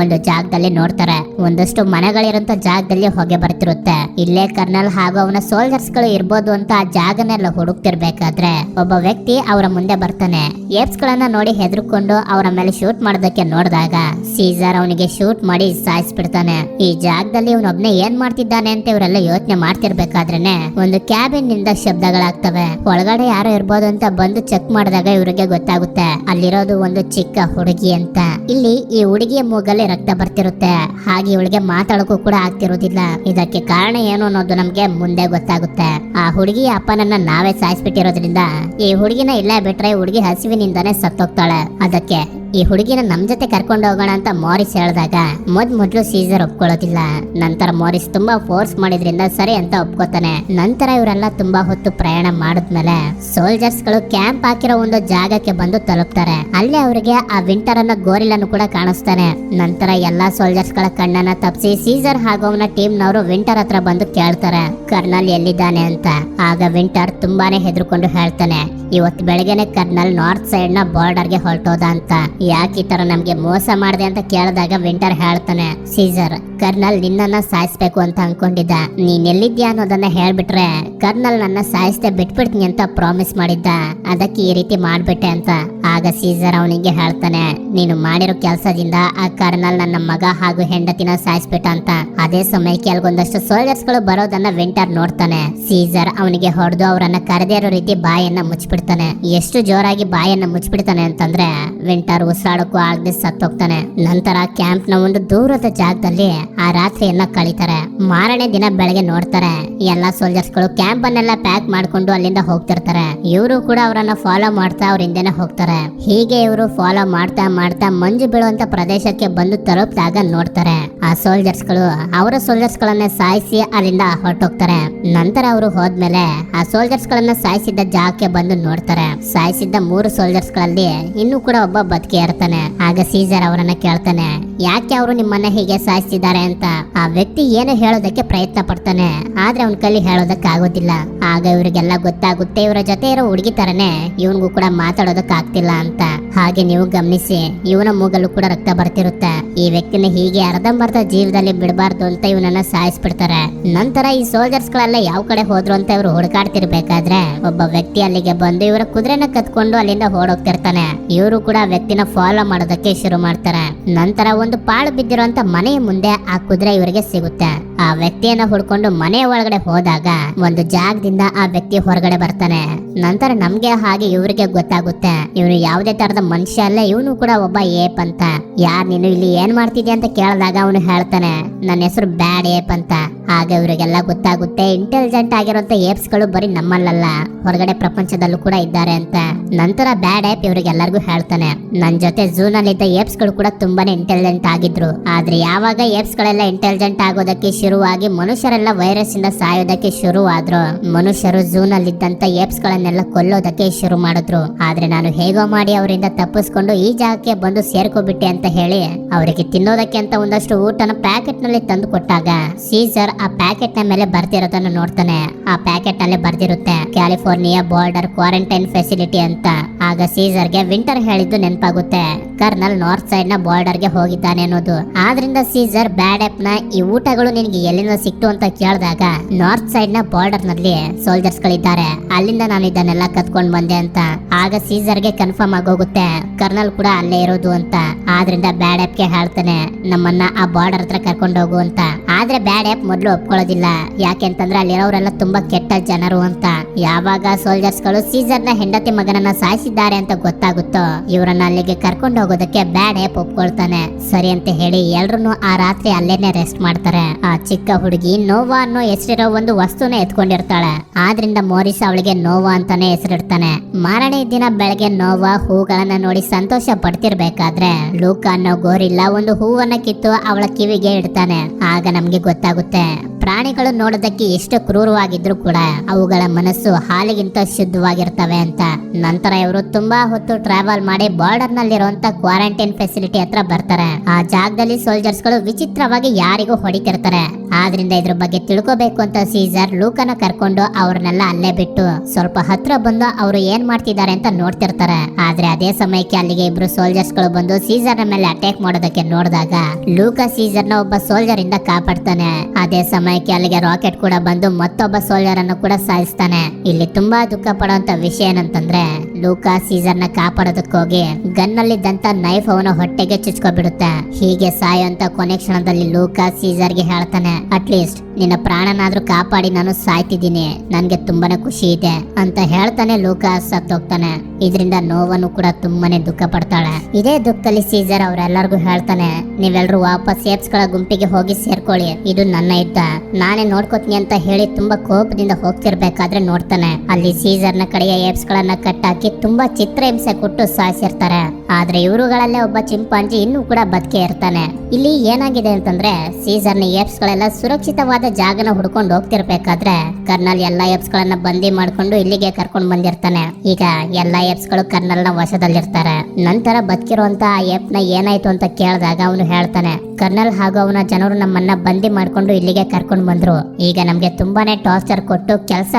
ಒಂದು ಜಾಗದಲ್ಲಿ ನೋಡ್ತಾರೆ ಒಂದಷ್ಟು ಮನೆಗಳಿರಂತ ಜಾಗದಲ್ಲಿ ಹೊಗೆ ಬರ್ತಿರುತ್ತೆ. ಇಲ್ಲೇ ಕರ್ನಲ್ ಹಾಗೂ ಅವನ ಸೋಲ್ಜರ್ಸ್ ಗಳು ಇರ್ಬೋದು ಅಂತ ಆ ಜಾಗನೆಲ್ಲ ಹುಡುಕ್ತಿರ್ಬೇಕಾದ್ರೆ ಒಬ್ಬ ವ್ಯಕ್ತಿ ಅವರ ಮುಂದೆ ಬರ್ತಾನೆ. ಏಪ್ಸ್ ಗಳನ್ನ ನೋಡಿ ಹೆದರ್ಕೊಂಡು ಅವರ ಮೇಲೆ ಶೂಟ್ ಮಾಡೋದಕ್ಕೆ ನೋಡಿದಾಗ ಸೀಸರ್ ಅವನಿಗೆ ಶೂಟ್ ಮಾಡಿ ಸಾಯಿಸ್ಬಿಡ್ತಾನೆ. ಈ ಜಾಗದಲ್ಲಿ ಇವನೊಬ್ನೇ ಏನ್ ಮಾಡ್ತಿದ್ದಾನೆ ಅಂತ ಇವರೆಲ್ಲ ಯೋಚನೆ ಮಾಡ್ತಿರ್ಬೇಕಾದ್ರೇನೆ ಒಂದು ಕ್ಯಾಬಿನ್ ನಿಂದ ಶಬ್ದಗಳಾಗ್ತವೆ. ಒಳಗಡೆ ಯಾರೋ ಇರ್ಬೋದು ಅಂತ ಬಂದು ಚೆಕ್ ಮಾಡಿದಾಗ ಇವರಿಗೆ ಗೊತ್ತಾಗುತ್ತೆ ಅಲ್ಲಿರೋದು ಒಂದು ಚಿಕ್ಕ ಹುಡುಗಿ ಅಂತ. ಇಲ್ಲಿ ಈ ಹುಡುಗಿಯ ಮೂಗಲ್ಲಿ ರಕ್ತ ಬರ್ತಿರುತ್ತೆ, ಹಾಗೆ ಇವಳಿಗೆ ಮಾತಾಡೋಕು ಕೂಡ ಆಗ್ತಿರೋದಿಲ್ಲ. ಇದಕ್ಕೆ ಕಾರಣ ಏನು ಅನ್ನೋದು ನಮ್ಗೆ ಮುಂದೆ ಗೊತ್ತಾಗುತ್ತೆ. ಆ ಹುಡುಗಿಯ ಅಪ್ಪನನ್ನ ನಾವೇ ಸಾಯಿಸ್ಬಿಟ್ಟಿರೋದ್ರಿಂದ ಈ ಹುಡುಗಿನ ಇಲ್ಲೇ ಬಿಟ್ರೆ ಹುಡುಗಿ ಹಸಿವಿನಿಂದಾನೇ ಸತ್ತೋಗ್ತಾಳೆ. ಅದಕ್ಕೆ ಈ ಹುಡುಗಿನ ನಮ್ ಜೊತೆ ಕರ್ಕೊಂಡು ಹೋಗೋಣ ಅಂತ ಮಾರಿಸ್ ಹೇಳಿದಾಗ ಮೊದ್ಲು ಸೀಸರ್ ಒಪ್ಕೊಳ್ಳೋದಿಲ್ಲ. ನಂತರ ಮಾರಿಸ್ ತುಂಬಾ ಫೋರ್ಸ್ ಮಾಡಿದ್ರಿಂದ ಸರಿ ಅಂತ ಒಪ್ಕೋತಾನೆ. ನಂತರ ಇವರೆಲ್ಲ ತುಂಬಾ ಹೊತ್ತು ಪ್ರಯಾಣ ಮಾಡಿದ್ಮೇಲೆ ಸೋಲ್ಜರ್ಸ್ ಗಳು ಕ್ಯಾಂಪ್ ಹಾಕಿರೋ ಒಂದು ಜಾಗಕ್ಕೆ ಬಂದು ತಲುಪ್ತಾರೆ. ಅಲ್ಲೇ ಅವರಿಗೆ ಆ ವಿಂಟರ್ ಅನ್ನೋ ಗೋರಿಲನ್ನು ಕೂಡ ಕಾಣಿಸ್ತಾನೆ. ನಂತರ ಎಲ್ಲಾ ಸೋಲ್ಜರ್ಸ್ ಗಳ ಕಣ್ಣನ್ನ ತಪ್ಪಿಸಿ ಸೀಸರ್ ಹಾಗೂ ಅವನ ಟೀಮ್ ನವರು ವಿಂಟರ್ ಹತ್ರ ಬಂದು ಕೇಳ್ತಾರೆ ಕರ್ನಲ್ ಎಲ್ಲಿದ್ದಾನೆ ಅಂತ. ಆಗ ವಿಂಟರ್ ತುಂಬಾನೇ ಹೆದರ್ಕೊಂಡು ಹೇಳ್ತಾನೆ, ಇವತ್ತು ಬೆಳಗ್ಗೆನೆ ಕರ್ನಲ್ ನಾರ್ತ್ ಸೈಡ್ ನ ಬಾರ್ಡರ್ ಗೆ ಹೊರಟೋದ ಅಂತ. ಯಾಕೆ ಈ ತರ ನಮ್ಗೆ ಮೋಸ ಮಾಡಿದೆ ಅಂತ ಕೇಳಿದಾಗ ವಿಂಟರ್ ಹೇಳ್ತಾನೆ, ಸೀಸರ್ ಕರ್ನಲ್ ನಿನ್ನನ್ನ ಸಾಯಿಸ್ಬೇಕು ಅಂತ ಅನ್ಕೊಂಡಿದ್ದ, ನೀನ್ ಎಲ್ಲಿದ್ಯಾ ಅನ್ನೋದನ್ನ ಹೇಳ್ಬಿಟ್ರೆ ಕರ್ನಲ್ ನನ್ನ ಸಾಯಿಸ್ದೆ ಬಿಟ್ಬಿಡ್ತೀನಿ ಅಂತ ಪ್ರಾಮಿಸ್ ಮಾಡಿದ್ದ, ಅದಕ್ಕೆ ಈ ರೀತಿ ಮಾಡ್ಬಿಟ್ಟೆ ಅಂತ. ಆಗ ಸೀಸರ್ ಅವನಿಗೆ ಹೇಳ್ತಾನೆ, ನೀನು ಮಾಡಿರೋ ಕೆಲಸದಿಂದ ಆ ಕರ್ನಲ್ ನನ್ನ ಮಗ ಹಾಗೂ ಹೆಂಡತಿನ ಸಾಯಿಸ್ಬಿಟ್ಟ ಅಂತ. ಅದೇ ಸಮಯಕ್ಕೆ ಅಲ್ಗೊಂದಷ್ಟು ಸೋಲ್ಜರ್ಸ್ ಗಳು ಬರೋದನ್ನ ವಿಂಟರ್ ನೋಡ್ತಾನೆ. ಸೀಸರ್ ಅವನಿಗೆ ಹೊಡೆದು ಅವರನ್ನ ಕರೆದೇ ಇರೋ ರೀತಿ ಬಾಯನ್ನ ಮುಚ್ಚಿಬಿಡ್ತಾನೆ. ಎಷ್ಟು ಜೋರಾಗಿ ಬಾಯನ್ನ ಮುಚ್ಚಿಬಿಡ್ತಾನೆ ಅಂತಂದ್ರೆ ವಿಂಟರ್ ಉಸಿರಾಡಕ್ಕೂ ಆಗದೆ ಸತ್ತೋಗ್ತಾನೆ. ನಂತರ ಕ್ಯಾಂಪ್ ನ ಒಂದು ದೂರದ ಜಾಗದಲ್ಲಿ ಆ ರಾತ್ರಿಯನ್ನ ಕಳೀತಾರೆ. ಮಾರನೇ ದಿನ ಬೆಳಗ್ಗೆ ನೋಡ್ತಾರೆ ಎಲ್ಲಾ ಸೋಲ್ಜರ್ಸ್ ಗಳು ಕ್ಯಾಂಪ್ ಅನ್ನೆಲ್ಲ ಪ್ಯಾಕ್ ಮಾಡ್ಕೊಂಡು ಅಲ್ಲಿಂದ ಹೋಗ್ತಿರ್ತಾರೆ. ಇವರು ಕೂಡ ಅವರನ್ನ ಫಾಲೋ ಮಾಡ್ತಾ ಅವ್ರ ಹಿಂದೆನೆ ಹೋಗ್ತಾರೆ. ಹೀಗೆ ಇವರು ಫಾಲೋ ಮಾಡ್ತಾ ಮಾಡ್ತಾ ಮಂಜು ಬೀಳುವಂತ ಪ್ರದೇಶಕ್ಕೆ ಬಂದು ತಲುಪಿದಾಗ ನೋಡ್ತಾರೆ ಆ ಸೋಲ್ಜರ್ಸ್ ಗಳು ಅವರ ಸೋಲ್ಜರ್ಸ್ ಗಳನ್ನ ಸಾಯಿಸಿ ಅಲ್ಲಿಂದ ಹೊರಟೋಗ್ತಾರೆ. ನಂತರ ಅವರು ಹೋದ್ಮೇಲೆ ಆ ಸೋಲ್ಜರ್ಸ್ ಗಳನ್ನ ಸಾಯಿಸಿದ್ದ ಜಾಗಕ್ಕೆ ಬಂದು ನೋಡ್ತಾರೆ. ಸಾಯಿಸಿದ್ದ 3 ಸೋಲ್ಜರ್ಸ್ ಗಳಲ್ಲಿ ಇನ್ನೂ ಕೂಡ ಒಬ್ಬ ಬದುಕಿ ಇರ್ತಾನೆ. ಆಗ ಸೀಸರ್ ಅವರನ್ನ ಕೇಳ್ತಾನೆ, ಯಾಕೆ ಅವರು ನಿಮ್ಮನ್ನ ಹೀಗೆ ಸಾಯಿಸಿದ್ದಾರೆ ಅಂತ. ಆ ವ್ಯಕ್ತಿ ಏನು ಹೇಳೋದಕ್ಕೆ ಪ್ರಯತ್ನ ಪಡ್ತಾನೆ, ಆದ್ರೆ ಅವನ ಕೈಲಿ ಹೇಳೋದಕ್ಕೆ ಆಗೋದಿಲ್ಲ. ಆಗ ಇವರಿಗೆಲ್ಲ ಗೊತ್ತಾಗುತ್ತೆ ಇವರ ಜೊತೆ ಇರೋ ಹುಡುಗಿ ತರನೇ ಇವನ್ಗೂ ಕೂಡ ಮಾತಾಡೋದಕ್ಕೆ ಆಗ್ತಿಲ್ಲ ಅಂತ. ಹಾಗೆ ನೀವು ಗಮನಿಸಿ ಇವನ ಮೂಗಲ್ಲೂ ಕೂಡ ರಕ್ತ ಬರ್ತಿರುತ್ತೆ. ಈ ವ್ಯಕ್ತಿನ ಹೀಗೆ ಅರ್ಧಂಬರ್ಧ ಜೀವದಲ್ಲಿ ಬಿಡಬಾರ್ದು ಅಂತ ಇವನನ್ನ ಸಾಯಿಸ್ಬಿಡ್ತಾರೆ. ನಂತರ ಈ ಸೋಲ್ಜರ್ಸ್ ಗಳೆಲ್ಲ ಯಾವ ಕಡೆ ಹೋದ್ರು ಅಂತ ಇವರು ಹುಡುಕಾಡ್ತಿರ್ಬೇಕಾದ್ರೆ ಒಬ್ಬ ವ್ಯಕ್ತಿ ಅಲ್ಲಿಗೆ ಬಂದು ಇವರ ಕುದುರೆನ ಕತ್ಕೊಂಡು ಅಲ್ಲಿಂದ ಓಡೋಗ್ತಿರ್ತಾನೆ. ಇವರು ಕೂಡ ವ್ಯಕ್ತಿನ ಫಾಲೋ ಮಾಡೋದಕ್ಕೆ ಶುರು ಮಾಡ್ತಾರೆ. ನಂತರ ಒಂದು ಪಾಳು ಬಿದ್ದಿರುವಂತ ಮನೆಯ ಮುಂದೆ ಆ ಕುದುರೆ ಇವರಿಗೆ ಸಿಗುತ್ತೆ. ಆ ಆ ವ್ಯಕ್ತಿಯನ್ನ ಹುಡ್ಕೊಂಡು ಮನೆ ಒಳಗಡೆ ಹೋದಾಗ ಒಂದು ಜಾಗದಿಂದ ಆ ವ್ಯಕ್ತಿ ಹೊರಗಡೆ ಬರ್ತಾನೆ. ನಂತರ ನಮ್ಗೆ ಹಾಗೆ ಇವ್ರಿಗೆ ಗೊತ್ತಾಗುತ್ತೆ ಇವನು ಯಾವುದೇ ತರದ ಮನುಷ್ಯ ಅಲ್ಲ, ಇವನು ಕೂಡ ಒಬ್ಬ ಏಪ್ ಅಂತ. ಯಾರ್ ನೀನು ಇಲ್ಲಿ ಏನ್ ಮಾಡ್ತಿದ್ಯಾ ಅಂತ ಕೇಳಿದಾಗ ಅವನು ಹೇಳ್ತಾನೆ ನನ್ನ ಹೆಸರು ಬ್ಯಾಡ್ ಏಪ್ ಅಂತ. ಆಗ ಇವರಿಗೆಲ್ಲ ಗೊತ್ತಾಗುತ್ತೆ ಇಂಟೆಲಿಜೆಂಟ್ ಆಗಿರುವಂತ ಏಪ್ಸ್ ಗಳು ಬರೀ ನಮ್ಮಲ್ಲಲ್ಲ ಹೊರಗಡೆ ಪ್ರಪಂಚದಲ್ಲೂ ಕೂಡ ಇದ್ದಾರೆ ಅಂತ. ನಂತರ ಬ್ಯಾಡ್ ಏಪ್ ಇವರಿಗೆಲ್ಲರಿಗೂ ಹೇಳ್ತಾನೆ ನನ್ ಜೊತೆ ಝೂ ನಲ್ಲಿದ್ದ ಏಪ್ಸ್ ಗಳು ಕೂಡ ತುಂಬಾನೇ ಇಂಟೆಲಿಜೆಂಟ್ ಆಗಿದ್ರು. ಆದ್ರೆ ಯಾವಾಗ ಏಪ್ಸ್ ಗಳೆಲ್ಲ ಇಂಟೆಲಿಜೆಂಟ್ ಆಗೋದಕ್ಕೆ ಶುರುವಾಗಿ ಮನುಷ್ಯರೆಲ್ಲ ವೈರಸ್ ಇಂದ ಸಾಯೋದಕ್ಕೆ ಶುರುವಾದ್ರು, ಮನುಷ್ಯರು ಝೂ ನಲ್ಲಿದ್ದಂತ ಏಪ್ಸ್ ಗಳನ್ನೆಲ್ಲ ಕೊಲ್ಲೋದಕ್ಕೆ ಶುರು ಮಾಡಿದ್ರು. ಆದ್ರೆ ನಾನು ಹೇಗೋ ಮಾಡಿ ಅವರಿಂದ ತಪ್ಪಿಸ್ಕೊಂಡು ಈ ಜಾಗಕ್ಕೆ ಬಂದು ಸೇರ್ಕೋಬಿಟ್ಟೆ ಅಂತ ಹೇಳಿ ಅವರಿಗೆ ತಿನ್ನೋದಕ್ಕೆ ಅಂತ ಒಂದಷ್ಟು ಊಟನ ಪ್ಯಾಕೆಟ್ ನಲ್ಲಿ ತಂದು ಕೊಟ್ಟಾಗ ಸೀಸರ್ ಆ ಪ್ಯಾಕೆಟ್ ನ ಮೇಲೆ ಬರ್ತಿರೋದನ್ನ ನೋಡ್ತಾನೆ. ಆ ಪ್ಯಾಕೆಟ್ ನಲ್ಲಿ ಬರ್ದಿರುತ್ತೆ ಕ್ಯಾಲಿಫೋರ್ನಿಯಾ ಬಾರ್ಡರ್ ಕ್ವಾರಂಟೈನ್ ಫೆಸಿಲಿಟಿ ಅಂತ. ಆಗ ಸೀಸರ್ಗೆ ವಿಂಟರ್ ಹೇಳಿದ್ದು ನೆನಪಾಗುತ್ತೆ, ಕರ್ನಲ್ ನಾರ್ತ್ ಸೈಡ್ ನ ಬಾರ್ಡರ್ ಗೆ ಹೋಗಿದ್ದಾನೆ ಅನ್ನೋದು. ಆದ್ರಿಂದ ಸೀಸರ್ ಬ್ಯಾಡ್ ಆಪ್ ನ ಈ ಊಟಗಳು ನಿನಗೆ ಎಲ್ಲಿಂದ ಸಿಕ್ತು ಅಂತ ಕೇಳಿದಾಗ ನಾರ್ತ್ ಸೈಡ್ ನ ಬಾರ್ಡರ್ ನಲ್ಲಿ ಸೋಲ್ಜರ್ಸ್ ಗಳಿದ್ದಾರೆ, ಅಲ್ಲಿಂದ ನಾನು ಇದನ್ನೆಲ್ಲ ಕತ್ಕೊಂಡ್ ಬಂದೆ ಅಂತ. ಆಗ ಸೀಸರ್ಗೆ ಕನ್ಫರ್ಮ್ ಆಗೋಗುತ್ತೆ ಕರ್ನಲ್ ಕೂಡ ಅಲ್ಲೇ ಇರೋದು ಅಂತ. ಆದ್ರಿಂದ ಬ್ಯಾಡ್ ಆಪ್ ಗೆ ಹೇಳ್ತಾನೆ ನಮ್ಮನ್ನ ಆ ಬಾರ್ಡರ್ ಹತ್ರ ಕರ್ಕೊಂಡು ಹೋಗು ಅಂತ. ಆದ್ರೆ ಬ್ಯಾಡ್ ಆಪ್ ಮೊದಲು ಒಪ್ಕೊಳ್ಳೋದಿಲ್ಲ, ಯಾಕೆಂತಂದ್ರೆ ಅಲ್ಲಿರೋರೆಲ್ಲ ತುಂಬಾ ಕೆಟ್ಟ ಜನರು ಅಂತ. ಯಾವಾಗ ಸೋಲ್ಜರ್ಸ್ ಗಳು ಸೀಸರ್ ನ ಹೆಂಡತಿ ಮಗನನ್ನ ಸಾಯಿಸಿದ್ದಾರೆ ಅಂತ ಗೊತ್ತಾಗುತ್ತೋ ಇವರನ್ನ ಅಲ್ಲಿಗೆ ಕರ್ಕೊಂಡು ಹೋಗೋದಕ್ಕೆ ಬ್ಯಾಡ್ ಆಪ್ ಒಪ್ಕೊಳ್ತಾನೆ. ಸರಿ ಅಂತ ಹೇಳಿ ಎಲ್ರು ಆ ರಾತ್ರಿ ಅಲ್ಲೇನೆ ರೆಸ್ಟ್ ಮಾಡ್ತಾರೆ. ಆ ಚಿಕ್ಕ ಹುಡುಗಿ ನೋವಾ ಅನ್ನೋ ಹೆಸರಿರೋ ಒಂದು ವಸ್ತುನ ಎತ್ಕೊಂಡಿರ್ತಾಳೆ. ಆದ್ರಿಂದ ಮೋರಿಸ್ ಅವಳಿಗೆ ನೋವಾ ಅಂತಾನೆ ಹೆಸರಿಡ್ತಾನೆ. ಮಾರನೇ ದಿನ ಬೆಳಗ್ಗೆ ನೋವಾ ಹೂಗಳನ್ನ ನೋಡಿ ಸಂತೋಷ ಪಡ್ತಿರ್ಬೇಕಾದ್ರೆ ಲೂಕಾ ಅನ್ನೋ ಗೋರಿಲ್ಲ ಒಂದು ಹೂವನ್ನ ಕಿತ್ತು ಅವಳ ಕಿವಿಗೆ ಇಡ್ತಾನೆ. ಆಗ ನಮ್ಗೆ ಗೊತ್ತಾಗುತ್ತೆ ಪ್ರಾಣಿಗಳು ನೋಡೋದಕ್ಕೆ ಎಷ್ಟು ಕ್ರೂರವಾಗಿದ್ರು ಕೂಡ ಅವುಗಳ ಮನಸ್ಸು ಹಾಲಿಗಿಂತ ಶುದ್ಧವಾಗಿರ್ತವೆ ಅಂತ. ನಂತರ ಇವರು ತುಂಬಾ ಹೊತ್ತು ಟ್ರಾವೆಲ್ ಮಾಡಿ ಬಾರ್ಡರ್ ನಲ್ಲಿರುವಂತ ಕ್ವಾರಂಟೈನ್ ಫೆಸಿಲಿಟಿ ಹತ್ರ ಬರ್ತಾರೆ. ಆ ಜಾಗದಲ್ಲಿ ಸೋಲ್ಜರ್ಸ್ ಗಳು ವಿಚಿತ್ರವಾಗಿ ಯಾರಿಗೂ ಹೊಡಿತಿರ್ತಾರೆ. ಆದ್ರಿಂದ ಇದ್ರ ಬಗ್ಗೆ ತಿಳ್ಕೋಬೇಕು ಅಂತ ಸೀಸರ್ ಲೂಕನ ಕರ್ಕೊಂಡು ಅವ್ರನ್ನೆಲ್ಲ ಅಲ್ಲೇ ಬಿಟ್ಟು ಸ್ವಲ್ಪ ಹತ್ರ ಬಂದು ಅವರು ಏನ್ ಮಾಡ್ತಿದ್ದಾರೆ ಅಂತ ನೋಡ್ತಿರ್ತಾರೆ. ಆದ್ರೆ ಅದೇ ಸಮಯಕ್ಕೆ ಅಲ್ಲಿಗೆ ಇಬ್ರು ಸೋಲ್ಜರ್ಸ್ ಗಳು ಬಂದು ಸೀಸರ್ ನ ಮೇಲೆ ಅಟ್ಯಾಕ್ ಮಾಡೋದಕ್ಕೆ ನೋಡಿದಾಗ ಲೂಕಾ ಸೀಸರ್ ನ ಒಬ್ಬ ಸೋಲ್ಜರ್ ಇಂದ ಕಾಪಾಡ್ತಾನೆ. ಅದೇ ಸಮಯಕ್ಕೆ ಅಲ್ಲಿಗೆ ರಾಕೆಟ್ ಕೂಡ ಬಂದು ಮತ್ತೊಬ್ಬ ಸೋಲ್ಜರ್ ಅನ್ನು ಕೂಡ ಸಾಯಿಸ್ತಾನೆ. ಇಲ್ಲಿ ತುಂಬಾ ದುಃಖ ಪಡುವಂತ ವಿಷಯ ಏನಂತಂದ್ರೆ ಲೂಕಾ ಸೀಸರ್ ನ ಕಾಪಾಡೋದಕ್ಕೋಗಿ ಗನ್ನಲ್ಲಿದ್ದಂತ ನೈಫ್ ಅವನ ಹೊಟ್ಟೆಗೆ ಚುಚ್ಕೊಬಿಡುತ್ತೆ. ಹೀಗೆ ಸಾಯುವಂತ ಕೊನೆ ಕ್ಷಣದಲ್ಲಿ ಲೂಕಾ ಸೀಸರ್ಗೆ ಹೇಳ್ತಾನೆ ಅಟ್ಲೀಸ್ಟ್ ನಿನ್ನ ಪ್ರಾಣನಾದ್ರೂ ಕಾಪಾಡಿ ನಾನು ಸಾಯ್ತಿದ್ದೀನಿ, ನನ್ಗೆ ತುಂಬಾನೇ ಖುಷಿ ಇದೆ ಅಂತ ಹೇಳ್ತಾನೆ. ಲೂಕಾ ಸತ್ತೋಗ್ತಾನೆ. ಇದರಿಂದ ನೋವನ್ನು ಕೂಡ ತುಂಬಾನೇ ದುಃಖ ಪಡ್ತಾಳೆ. ಇದೇ ದುಃಖದಲ್ಲಿ ಸೀಸರ್ ಅವರೆಲ್ಲರಿಗೂ ಹೇಳ್ತಾನೆ ನೀವೆಲ್ಲರೂ ವಾಪಸ್ ಏಪ್ಸ್ ಗಳ ಗುಂಪಿಗೆ ಹೋಗಿ ಸೇರ್ಕೊಳ್ಳಿ, ಇದು ನನ್ನ ಯುದ್ಧ, ನಾನೇ ನೋಡ್ಕೋತೀನಿ ಅಂತ ಹೇಳಿ ತುಂಬಾ ಕೋಪದಿಂದ ಹೋಗ್ತಿರ್ಬೇಕಾದ್ರೆ ನೋಡ್ತಾನೆ ಅಲ್ಲಿ ಸೀಸರ್ ನ ಕಡೆಯ ಏಪ್ಸ್ ಗಳನ್ನ ಕಟ್ಟಾಕಿ ತುಂಬಾ ಚಿತ್ರಹಿಂಸೆ ಕೊಟ್ಟು ಸಾಯಿಸಿರ್ತಾರೆ. ಆದ್ರೆ ಇವರುಗಳಲ್ಲೇ ಒಬ್ಬ ಚಿಂಪಾಂಜಿ ಇನ್ನೂ ಕೂಡ ಬದುಕೆ ಇರ್ತಾನೆ. ಇಲ್ಲಿ ಏನಾಗಿದೆ ಅಂತಂದ್ರೆ ಸೀಸರ್ ನ ಏಪ್ಸ್ ಗಳೆಲ್ಲ ಸುರಕ್ಷಿತವಾದ ಜಾಗನ ಹುಡ್ಕೊಂಡು ಹೋಗ್ತಿರ್ಬೇಕಾದ್ರೆ ಕರ್ನಲ್ ಎಲ್ಲಾ ಏಪ್ಸ್ ಗಳನ್ನ ಬಂದಿ ಮಾಡ್ಕೊಂಡು ಇಲ್ಲಿಗೆ ಕರ್ಕೊಂಡು ಬಂದಿರ್ತಾನೆ. ಈಗ ಎಲ್ಲಾ ಏಪ್ಸ್ ಗಳು ಕರ್ನಲ್ ನ ವಶದಲ್ಲಿರ್ತಾರೆ. ನಂತರ ಬದುಕಿರುವಂತ ಆ ಏಪ್ ನ ಏನಾಯ್ತು ಅಂತ ಕೇಳಿದಾಗ ಅವನು ಹೇಳ್ತಾನೆ ಕರ್ನಲ್ ಹಾಗೂ ಅವನ ಜನರು ನಮ್ಮನ್ನ ಬಂದಿ ಮಾಡ್ಕೊಂಡು ಇಲ್ಲಿಗೆ ಕರ್ಕೊಂಡು ಬಂದ್ರು. ಈಗ ನಮ್ಗೆ ತುಂಬಾನೇ ಟಾರ್ಚರ್ ಕೊಟ್ಟು ಕೆಲಸ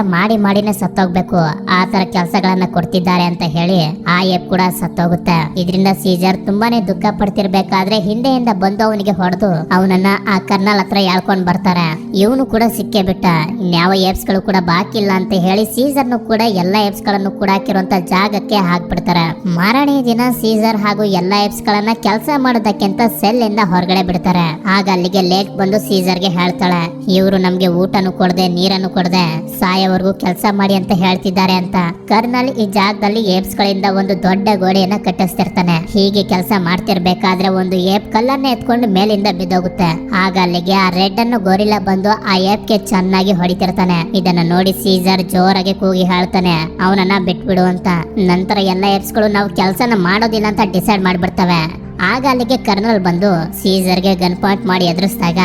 ಮಾಡಿನೇ ಸತ್ತೋಗ್ಬೇಕು, ಆ ತರ ಕೆಲಸಗಳನ್ನ ಕೊಡ್ತಿದ್ದಾರೆ ಅಂತ ಹೇಳಿ ಆ ಏಪ್ ಕೂಡ ಸತ್ತೋಗುತ್ತೆ. ಇದರಿಂದ ಸೀಸರ್ ತುಂಬಾನೇ ದುಃಖ ಪಡ್ತಿರ್ಬೇಕಾದ್ರೆ ಹಿಂದೆಯಿಂದ ಬಂದು ಅವನಿಗೆ ಹೊಡೆದು ಅವನನ್ನ ಆ ಕರ್ನಲ್ ಹತ್ರ ಎಳ್ಕೊಂಡ್ ಬರ್ತಾರೆ. ಇವನು ಕೂಡ ಸಿಕ್ಕೇ ಬಿಟ್ಟ. ಇನ್ಯಾವ ಏಪ್ಸ್ ಗಳು ಕೂಡ ಬಾಕಿ ಇಲ್ಲ ಅಂತ ಹೇಳಿ ಸೀಸರ್ ನು ಕೂಡ ಎಲ್ಲಾ ಏಪ್ಸ್ ಗಳನ್ನು ಕೂಡ ಹಾಕಿರುವಂತ ಜಾಗಕ್ಕೆ ಹಾಕ್ಬಿಡ್ತಾರೆ. ಮಾರನೇ ದಿನ ಸೀಸರ್ ಹಾಗೂ ಎಲ್ಲಾ ಏಪ್ಸ್ ಗಳನ್ನ ಕೆಲಸ ಮಾಡೋದಕ್ಕೆ ಅಂತ ಸೆಲ್ ಇಂದ ಹೊರಗಡೆ ಬಿಡ್ತಾರೆ. ಆಗ ಅಲ್ಲಿಗೆ ಲೇಕ್ ಬಂದು ಸೀಸರ್ ಗೆ ಹೇಳ್ತಾಳೆ ಇವರು ನಮ್ಗೆ ಊಟನು ಕೊಡದೆ ನೀರನ್ನು ಕೊಡದೆ ಸಾಯವರೆಗೂ ಕೆಲಸ ಮಾಡಿ ಅಂತ ಹೇಳ್ತಿದ್ದಾರೆ ಅಂತ. ಕರ್ನಲ್ ಈ ಜಾಗದಲ್ಲಿ ಏಪ್ಸ್ ಗಳಿಂದ ಒಂದು ದೊಡ್ಡ ಗೋಡೆಯನ್ನ ಕಟ್ಟಿಸ್ತಿರ್ತಾನೆ. ಹೀಗೆ ಕೆಲಸ ಮಾಡ್ತಿರ್ಬೇಕಾದ್ರೆ ಒಂದು ಏಪ್ ಕಲ್ಲನ್ನ ಎತ್ಕೊಂಡು ಮೇಲಿಂದ ಬಿದ್ದೋಗುತ್ತೆ. ಆಗ ಅಲ್ಲಿಗೆ ಆ ರೆಡ್ ಅನ್ನು ಗೋರಿಲ್ಲಾ ಬಂದು ಆ ಏಪ್ ಗೆ ಚೆನ್ನಾಗಿ ಹೊಡಿತಿರ್ತಾನೆ. ಇದನ್ನ ನೋಡಿ ಸೀಸರ್ ಜೋರಾಗಿ ಕೂಗಿ ಹೇಳ್ತಾನೆ ಅವನನ್ನ ಬಿಟ್ಬಿಡು ಅಂತ. ನಂತರ ಎಲ್ಲಾ ಏಪ್ಸ್ ಗಳು ನಾವು ಕೆಲಸನ ಮಾಡೋದಿಲ್ಲ ಅಂತ ಡಿಸೈಡ್ ಮಾಡ್ಬಿಡ್ತವೆ. ಆಗ ಅಲ್ಲಿಗೆ ಕರ್ನಲ್ ಬಂದು ಸೀಸರ್ಗೆ ಗನ್ ಪಾಯಿಂಟ್ ಮಾಡಿ ಎದುರಿಸಿದಾಗ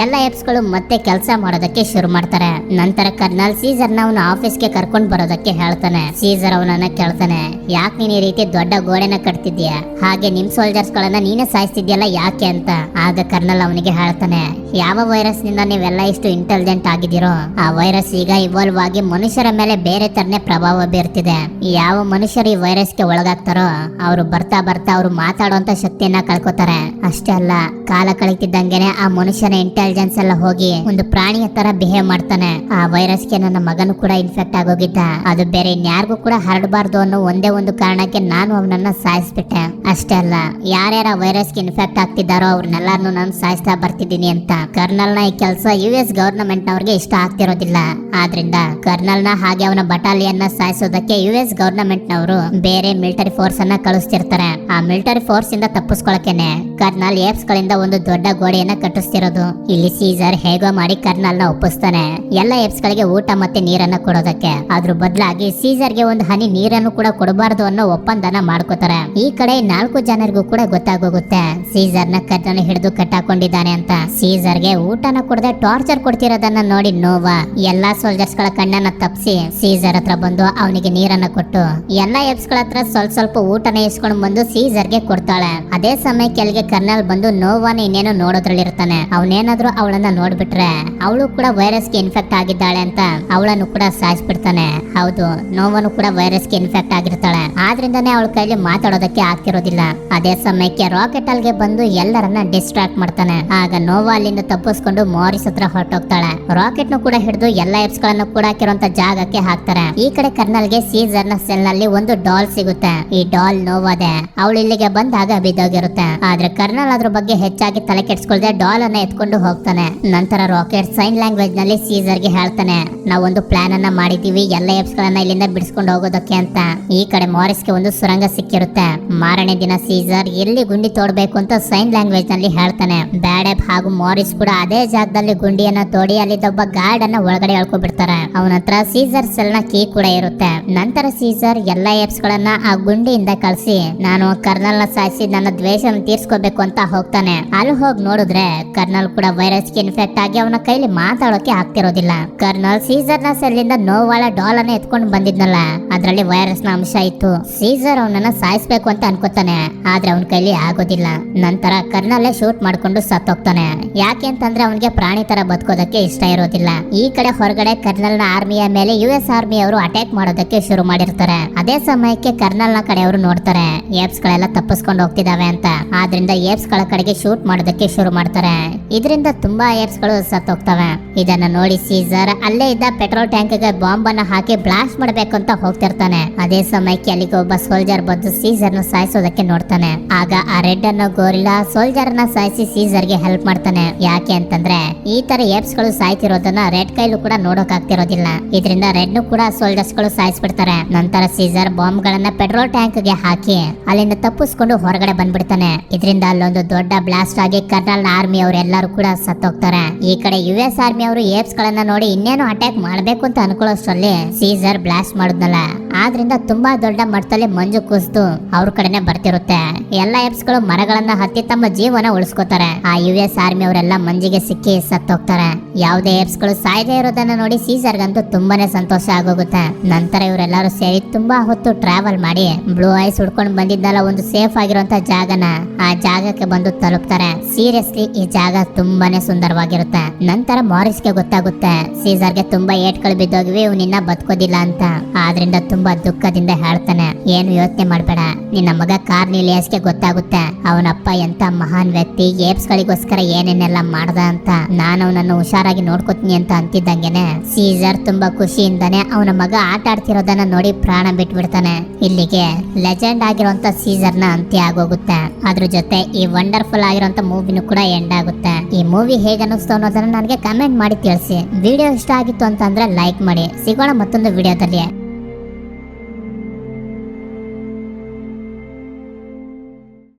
ಎಲ್ಲ ಏಪ್ಸ್ ಗಳು ಮತ್ತೆ ಕೆಲಸ ಮಾಡೋದಕ್ಕೆ ಶುರು ಮಾಡ್ತಾರೆ. ನಂತರ ಕರ್ನಲ್ ಸೀಸರ್ ನ ಅವನ ಆಫೀಸ್ಗೆ ಕರ್ಕೊಂಡ್ ಬರೋದಕ್ಕೆ ಹೇಳ್ತಾನೆ. ಸೀಸರ್ ಅವನನ್ನ ಕೇಳ್ತಾನೆ ಯಾಕೆ ನೀನ್ ಈ ರೀತಿ ದೊಡ್ಡ ಗೋಡೆನ ಕಟ್ತಿದ್ಯಾ, ಹಾಗೆ ನಿಮ್ ಸೋಲ್ಜರ್ಸ್ ಗಳನ್ನ ನೀನೇ ಸಾಯಿಸ್ತಿದ್ಯಲ್ಲ ಯಾಕೆ ಅಂತ. ಆಗ ಕರ್ನಲ್ ಅವನಿಗೆ ಹೇಳ್ತಾನೆ ಯಾವ ವೈರಸ್ ನಿಂದ ನೀವೆಲ್ಲ ಇಷ್ಟು ಇಂಟೆಲಿಜೆಂಟ್ ಆಗಿದ್ದೀರೋ ಆ ವೈರಸ್ ಈಗ ಇವಾಲ್ವ್ ಆಗಿ ಮನುಷ್ಯರ ಮೇಲೆ ಬೇರೆ ತರನೇ ಪ್ರಭಾವ ಬೀರ್ತಿದೆ. ಯಾವ ಮನುಷ್ಯರು ಈ ವೈರಸ್ ಗೆ ಒಳಗಾಗ್ತಾರೋ ಅವರು ಬರ್ತಾ ಬರ್ತಾ ಅವರು ಮಾತಾಡುವಂತ ಶಕ್ತಿ ಶಕ್ತಿಯನ್ನ ಕಳ್ಕೊತಾರೆ. ಅಷ್ಟೇ ಅಲ್ಲ, ಕಾಲ ಕಳೀತಿದ್ದಂಗೆನೆ ಆ ಮನುಷ್ಯನ ಇಂಟೆಲಿಜೆನ್ಸ್ ಎಲ್ಲ ಹೋಗಿ ಒಂದು ಪ್ರಾಣಿಯ ತರ ಬಿಹೇವ್ ಮಾಡ್ತಾನೆ. ಆ ವೈರಸ್ಗೆ ನನ್ನ ಮಗನು ಕೂಡ ಇನ್ಫೆಕ್ಟ್ ಆಗೋಗಿದ್ದ. ಅದು ಬೇರೆ ಇನ್ಯಾರಿಗೂ ಕೂಡ ಹರಡಬಾರ್ದು ಅನ್ನೋ ಒಂದೇ ಒಂದು ಕಾರಣಕ್ಕೆ ನಾನು ಅವನನ್ನ ಸಾಯಿಸ್ಬಿಟ್ಟೆ. ಅಷ್ಟೇ ಅಲ್ಲ, ಯಾರ್ಯಾರ ವೈರಸ್ಗೆ ಇನ್ಫೆಕ್ಟ್ ಆಗ್ತಿದ್ದಾರೋ ಅವ್ರನ್ನೆಲ್ಲಾರು ನಾನು ಸಾಯಿಸ್ತಾ ಬರ್ತಿದ್ದೀನಿ ಅಂತ. ಕರ್ನಲ್ ನ ಈ ಕೆಲಸ US ಗವರ್ನಮೆಂಟ್ ನವ್ರಿಗೆ ಇಷ್ಟ ಆಗ್ತಿರೋದಿಲ್ಲ. ಆದ್ರಿಂದ ಕರ್ನಲ್ ನ ಹಾಗೆ ಅವನ ಬಟಾಲಿಯನ್ ನ ಸಾಯಿಸೋದಕ್ಕೆ US ಗವರ್ನಮೆಂಟ್ ನವರು ಬೇರೆ ಮಿಲಿಟರಿ ಫೋರ್ಸ್ ಅನ್ನ ಕಳಿಸ್ತಿರ್ತಾರೆ. ಆ ಮಿಲಿಟರಿ ಫೋರ್ಸ್ ಇಂದ ತಪ್ಪಿಸ್ಕೊಳಕೆನೆ ಕರ್ನಲ್ ಏಪ್ಸ್ ಗಳಿಂದ ಒಂದು ದೊಡ್ಡ ಗೋಡೆಯನ್ನ ಕಟ್ಟಿಸ್ತಿರೋದು. ಇಲ್ಲಿ ಸೀಸರ್ ಹೇಗೋ ಮಾಡಿ ಕರ್ನಲ್ ನ ಒಪ್ಪಿಸ್ತಾನೆ ಎಲ್ಲ ಏಪ್ಸ್ ಗಳಿಗೆ ಊಟ ಮತ್ತೆ ನೀರನ್ನ ಕೊಡೋದಕ್ಕೆ. ಅದ್ರ ಬದಲಾಗಿ ಸೀಸರ್ಗೆ ಒಂದು ಹನಿ ನೀರನ್ನು ಕೂಡ ಕೊಡಬಾರ್ದು ಅನ್ನೋ ಒಪ್ಪಂದನ ಮಾಡ್ಕೋತಾರೆ. ಈ ಕಡೆ 4 ಜನರಿಗೂ ಕೂಡ ಗೊತ್ತಾಗೋಗುತ್ತೆ ಸೀಸರ್ ನ ಕರ್ನಲ್ ಹಿಡಿದು ಕಟ್ಟಾಕೊಂಡಿದ್ದಾನೆ ಅಂತ. ಸೀಸರ್ಗೆ ಊಟನ ಕೊಡದೆ ಟಾರ್ಚರ್ ಕೊಡ್ತಿರೋದನ್ನ ನೋಡಿ ನೋವಾ ಎಲ್ಲಾ ಸೋಲ್ಜರ್ಸ್ ಗಳ ಕಣ್ಣನ್ನ ತಪ್ಪಿಸಿ ಸೀಸರ್ ಹತ್ರ ಬಂದು ಅವನಿಗೆ ನೀರನ್ನ ಕೊಟ್ಟು ಎಲ್ಲಾ ಏಪ್ಸ್ ಗಳ ಹತ್ರ ಸ್ವಲ್ಪ ಊಟನ ಇಸ್ಕೊಂಡು ಬಂದು ಸೀಸರ್ಗೆ ಕೊಡ್ತಾಳೆ. ಅದೇ ಸಮಯಕ್ಕೆ ಅಲ್ಲಿಗೆ ಕರ್ನಲ್ ಬಂದು ನೋವಾನ ಇನ್ನೇನೋ ನೋಡೋದ್ರಲ್ಲಿ ಇರ್ತಾನೆ. ಅವನೇನಾದ್ರೂ ಅವಳನ್ನ ನೋಡ್ಬಿಟ್ರೆ ಅವಳು ಕೂಡ ವೈರಸ್ಗೆ ಇನ್ಫೆಕ್ಟ್ ಆಗಿದ್ದಾಳೆ ಅಂತ ಅವಳನ್ನು ಕೂಡ ಸಾಯಿಸ್ಬಿಡ್ತಾನೆ. ಹೌದು, ನೋವನ್ನು ಕೂಡ ವೈರಸ್ಗೆ ಇನ್ಫೆಕ್ಟ್ ಆಗಿರ್ತಾಳೆ. ಆದ್ರಿಂದಾನೇ ಅವಳ ಕೈಲಿ ಮಾತಾಡೋದಕ್ಕೆ ಆಗ್ತಿರೋದಿಲ್ಲ. ಅದೇ ಸಮಯಕ್ಕೆ ರಾಕೆಟ್ ಅಲ್ಗೆ ಬಂದು ಎಲ್ಲರನ್ನ ಡಿಸ್ಟ್ರಾಕ್ಟ್ ಮಾಡ್ತಾನೆ. ಆಗ ನೋವಾ ಅಲ್ಲಿಂದ ತಪ್ಪಿಸ್ಕೊಂಡು ಮಾರಿಸ್ ಹತ್ರ ಹೊರಟೋಗ್ತಾಳೆ. ರಾಕೆಟ್ ನು ಕೂಡ ಹಿಡಿದು ಎಲ್ಲಾ ಏಪ್ಸ್ ಗಳನ್ನು ಕೂಡ ಹಾಕಿರುವಂತ ಜಾಗಕ್ಕೆ ಹಾಕ್ತಾರೆ. ಈ ಕಡೆ ಕರ್ನಲ್ಗೆ ಸೀಸರ್ ನ ಸೆಲ್ ನಲ್ಲಿ ಒಂದು ಡಾಲ್ ಸಿಗುತ್ತೆ. ಈ ಡಾಲ್ ನೋವಾದೆ. ಅವಳು ಇಲ್ಲಿಗೆ ಬಂದಾಗ ಬಿದ್ದೋಗಿರುತ್ತೆ. ಆದ್ರೆ ಕರ್ನಲ್ ಅದ್ರ ಬಗ್ಗೆ ಹೆಚ್ಚಾಗಿ ತಲೆ ಕೆಡ್ಸ್ಕೊಳ್ದೆ ಡಾಲ್ ಅನ್ನ ಎತ್ಕೊಂಡು ಹೋಗ್ತಾನೆ. ನಂತರ ರಾಕೆಟ್ ಸೈನ್ ಲ್ಯಾಂಗ್ವೇಜ್ ನಲ್ಲಿ ಸೀಸರ್ ಗೆ ಹೇಳ್ತಾನೆ, ನಾವೊಂದು ಪ್ಲಾನ್ ಅನ್ನ ಮಾಡಿದೀವಿ ಎಲ್ಲ ಏಪ್ಸ್ ಗಳನ್ನ ಇಲ್ಲಿಂದ ಬಿಡಿಸ್ಕೊಂಡು ಹೋಗೋದಕ್ಕೆ ಅಂತ. ಈ ಕಡೆ ಮಾರಿಸ್ಗೆ ಒಂದು ಸುರಂಗ ಸಿಕ್ಕಿರುತ್ತೆ. ಮಾರನೇ ದಿನ ಸೀಸರ್ ಎಲ್ಲಿ ಗುಂಡಿ ತೋಡ್ಬೇಕು ಅಂತ ಸೈನ್ ಲ್ಯಾಂಗ್ವೇಜ್ ನಲ್ಲಿ ಹೇಳ್ತಾನೆ. ಬ್ಯಾಡೆಬ್ ಹಾಗೂ ಮಾರಿಸ್ ಕೂಡ ಅದೇ ಜಾಗದಲ್ಲಿ ಗುಂಡಿಯನ್ನ ತೋಡಿ ಅಲ್ಲಿದ್ದೊಬ್ಬ ಗಾರ್ಡ್ ಅನ್ನ ಒಳಗಡೆ ಎಳ್ಕೊಬಿಡ್ತಾರೆ. ಅವನ ಹತ್ರ ಸೀಸರ್ ಸೆಲ್ ನ ಕೀ ಕೂಡ ಇರುತ್ತೆ. ನಂತರ ಸೀಸರ್ ಎಲ್ಲಾ ಏಪ್ಸ್ ಗಳನ್ನ ಆ ಗುಂಡಿಯಿಂದ ಕಳಿಸಿ ನಾನು ಕರ್ನಲ್ ನ ಸಾಯಿಸಿ ನನ್ನ ದ್ವೇಷನ ತೀರ್ಸ್ಕೋಬೇಕು ಅಂತ ಹೋಗ್ತಾನೆ. ಅಲ್ಲಿ ಹೋಗಿ ನೋಡಿದ್ರೆ ಕರ್ನಲ್ ಕೂಡ ವೈರಸ್ ಗೆ ಇನ್ಫೆಕ್ಟ್ ಆಗಿ ಅವನ ಕೈಲಿ ಮಾತಾಡೋಕೆ ಆಗ್ತಿರೋದಿಲ್ಲ. ಕರ್ನಲ್ ಸೀಸರ್ ನ ಸೆಲ್ಲಿಂದ ನೋವಾಳ ಡಾಲ್ ಅನ್ನ ಎತ್ಕೊಂಡು ಬಂದಿದ್ನಲ್ಲ, ಅದ್ರಲ್ಲಿ ವೈರಸ್ ನ ಅಂಶ ಇತ್ತು. ಸೀಸರ್ ಅವನನ್ನ ಸಾಯಿಸ್ಬೇಕು ಅಂತ ಅನ್ಕೋತಾನೆ, ಆದ್ರೆ ಅವನ ಕೈಲಿ ಆಗೋದಿಲ್ಲ. ನಂತರ ಕರ್ನಲ್ಲೇ ಶೂಟ್ ಮಾಡ್ಕೊಂಡು ಸತ್ತೋಗ್ತಾನೆ. ಯಾಕೆ ಅಂತಂದ್ರೆ ಅವನಿಗೆ ಪ್ರಾಣಿ ತರ ಬದುಕೋದಕ್ಕೆ ಇಷ್ಟ ಇರೋದಿಲ್ಲ. ಈ ಕಡೆ ಹೊರಗಡೆ ಕರ್ನಲ್ ನ ಆರ್ಮಿಯ ಮೇಲೆ US ಆರ್ಮಿ ಅವರು ಅಟ್ಯಾಕ್ ಮಾಡೋದಕ್ಕೆ ಶುರು ಮಾಡಿರ್ತಾರೆ. ಅದೇ ಸಮಯಕ್ಕೆ ಕರ್ನಲ್ ನ ಕಡೆಯವರು ನೋಡ್ತಾರೆ ಏಪ್ಸ್ ಗಳೆಲ್ಲ ತಪ್ಪಿಸ್ಕೊಂಡು ಹೋಗ್ತಿದಾವೆ ಅಂತ. ಆದ್ರಿಂದ ಏಪ್ಸ್ ಗಳ ಕಡೆಗೆ ಶೂಟ್ ಮಾಡೋದಕ್ಕೆ ಶುರು ಮಾಡ್ತಾರೆ. ಇದರಿಂದ ತುಂಬಾ ಏಪ್ಸ್ ಗಳು ಸತ್ತೋಗ್ತವೆ. ಇದನ್ನ ನೋಡಿ ಸೀಸರ್ ಅಲ್ಲೇ ಇದ್ದ ಪೆಟ್ರೋಲ್ ಟ್ಯಾಂಕ್ ಗೆ ಬಾಂಬ್ ಅನ್ನ ಹಾಕಿ ಬ್ಲಾಸ್ಟ್ ಮಾಡ್ಬೇಕು ಅಂತ ಹೋಗ್ತಿರ್ತಾನೆ. ಅದೇ ಸಮಯಕ್ಕೆ ಅಲ್ಲಿಗೆ ಒಬ್ಬ ಸೋಲ್ಜರ್ ಬಂದು ಸೀಸರ್ ನ ಸಾಯಿಸೋದಕ್ಕೆ ನೋಡ್ತಾನೆ. ಆಗ ಆ ರೆಡ್ ಅನ್ನೋ ಗೋರಿಲ್ಲಾ ಸೋಲ್ಜರ್ ನ ಸಾಯಿಸಿ ಸೀಸರ್ ಗೆ ಹೆಲ್ಪ್ ಮಾಡ್ತಾನೆ. ಯಾಕೆ ಅಂತಂದ್ರೆ ಈ ತರ ಏಪ್ಸ್ ಗಳು ಸಾಯ್ತಿರೋದನ್ನ ರೆಡ್ ಕೈಲೂ ಕೂಡ ನೋಡೋಕ್ ಆಗ್ತಿರೋದಿಲ್ಲ. ಇದರಿಂದ ರೆಡ್ ನು ಕೂಡ ಸೋಲ್ಜರ್ಸ್ ಗಳು ಸಾಯಿಸ್ಬಿಡ್ತಾರೆ. ನಂತರ ಸೀಸರ್ ಬಾಂಬ್ ಗಳನ್ನ ಪೆಟ್ರೋಲ್ ಟ್ಯಾಂಕ್ ಗೆ ಹಾಕಿ ಅಲ್ಲಿಂದ ತಪ್ಪಿಸ್ಕೊಂಡು ಹೊರಗಡೆ ಬಂದ್ಬಿಡ್ತಾನೆ. ಇದರಿಂದ ಅಲ್ಲೊಂದು ದೊಡ್ಡ ಬ್ಲಾಸ್ಟ್ ಆಗಿ ಕರ್ನಲ್ ನ ಆರ್ಮಿ ಅವರೆಲ್ಲರೂ ಕೂಡ ಸತ್ತೋಗ್ತಾರೆ. ಈ ಕಡೆ US ಆರ್ಮಿ ಅವರು ಏಪ್ಸ್ ಗಳನ್ನ ನೋಡಿ ಇನ್ನೇನು ಅಟ್ಯಾಕ್ ಮಾಡ್ಬೇಕು ಅಂತ ಅನ್ಕೊಳ್ಳೋಷ್ಟ್ರಲ್ಲಿ ಸೀಸರ್ ಬ್ಲಾಸ್ಟ್ ಮಾಡಿದ್ನಲ್ಲ, ಆದ್ರಿಂದ ತುಂಬಾ ದೊಡ್ಡ ಮಟ್ಟದಲ್ಲಿ ಮಂಜು ಕುಸಿದು ಅವ್ರ ಕಡೆನೆ ಬರ್ತಿರುತ್ತೆ. ಎಲ್ಲಾ ಏಪ್ಸ್ ಗಳು ಮರಗಳನ್ನ ಹತ್ತಿ ತಮ್ಮ ಜೀವನ ಉಳಿಸ್ಕೋತಾರೆ. ಆ US ಆರ್ಮಿ ಅವರೆಲ್ಲ ಮಂಜಿಗೆ ಸಿಕ್ಕಿ ಸತ್ತೋಗ್ತಾರೆ. ಯಾವುದೇ ಏಪ್ಸ್ ಗಳು ಸಾಯದೇ ಇರೋದನ್ನ ನೋಡಿ ಸೀಸರ್ ಗಂತೂ ತುಂಬಾನೇ ಸಂತೋಷ ಆಗೋಗುತ್ತೆ. ನಂತರ ಇವರೆಲ್ಲರೂ ಸೇರಿ ತುಂಬಾ ಹೊತ್ತು ಟ್ರಾವೆಲ್ ಮಾಡಿ ಬ್ಲೂ ಐಸ್ ಹುಡ್ಕೊಂಡು ಬಂದಿದ್ದಲ್ಲ ಒಂದು ಸೇಫ್ ಆಗಿರುವಂತ ಜಾಗನ ಆ ಜಾಗಕ್ಕೆ ಬಂದು ತಲುಪ್ತಾರೆ. ಸೀರಿಯಸ್ಲಿ ಈ ಜಾಗ ತುಂಬಾನೇ ಸುಂದರವಾಗಿರುತ್ತೆ. ನಂತರ ಮಾರಿಸ್ಗೆ ಗೊತ್ತಾಗುತ್ತೆ ಸೀಸರ್ಗೆ ತುಂಬಾ ಏಟ್ಗಳು ಬಿದ್ದೋಗಿವೆ, ಇವನಿನ್ನ ಬದುಕೋದಿಲ್ಲ ಅಂತ. ಆದ್ರಿಂದ ತುಂಬಾ ದುಃಖದಿಂದ ಹೇಳ್ತಾನೆ, ಏನು ಯೋಚನೆ ಮಾಡ್ಬೇಡ, ನಿನ್ನ ಮಗ ಕಾರ್ನಿಲಿಯಸ್ಗೆ ಗೊತ್ತಾಗುತ್ತೆ ಅವನಪ್ಪ ಎಂತ ಮಹಾನ್ ವ್ಯಕ್ತಿ, ಏಪ್ಸ್ ಗಳಿಗೋಸ್ಕರ ಏನೇನೆಲ್ಲ ಮಾಡ್ದ ಅಂತ. ನಾನು ಅವನನ್ನು ಹುಷಾರಾಗಿ ನೋಡ್ಕೋತೀನಿ ಅಂತ ಅಂತಿದ್ದಂಗೆನೆ ಸೀಸರ್ ತುಂಬಾ ಖುಷಿಯಿಂದಾನೆ ಅವನ ಮಗ ಆಟ ಆಡ್ತಿರೋದನ್ನ ನೋಡಿ ಪ್ರಾಣ ಬಿಟ್ಬಿಡ್ತಾನೆ. ಇಲ್ಲಿಗೆ ಲೆಜೆಂಡ್ ಆಗಿರುವಂತ ಸೀಸರ್ ನ ಅಂತ್ಯ ಆಗೋಗುತ್ತೆ. ಅದ್ರ ಜೊತೆ ಈ ವಂಡರ್ಫುಲ್ ಆಗಿರುವಂತ ಮೂವಿನೂ ಕೂಡ ಎಂಡ್ ಆಗುತ್ತೆ. ಈ ಮೂವಿ ಹೇಗೆ ಅನ್ನಿಸ್ತು ಅನ್ನೋದನ್ನ ನನಗೆ ಕಮೆಂಟ್ ಮಾಡಿ ತಿಳಿಸಿ. ವಿಡಿಯೋ ಇಷ್ಟ ಆಗಿತ್ತು ಅಂತಂದ್ರೆ ಲೈಕ್ ಮಾಡಿ. ಸಿಗೋಣ ಮತ್ತೊಂದು ವಿಡಿಯೋದಲ್ಲಿ.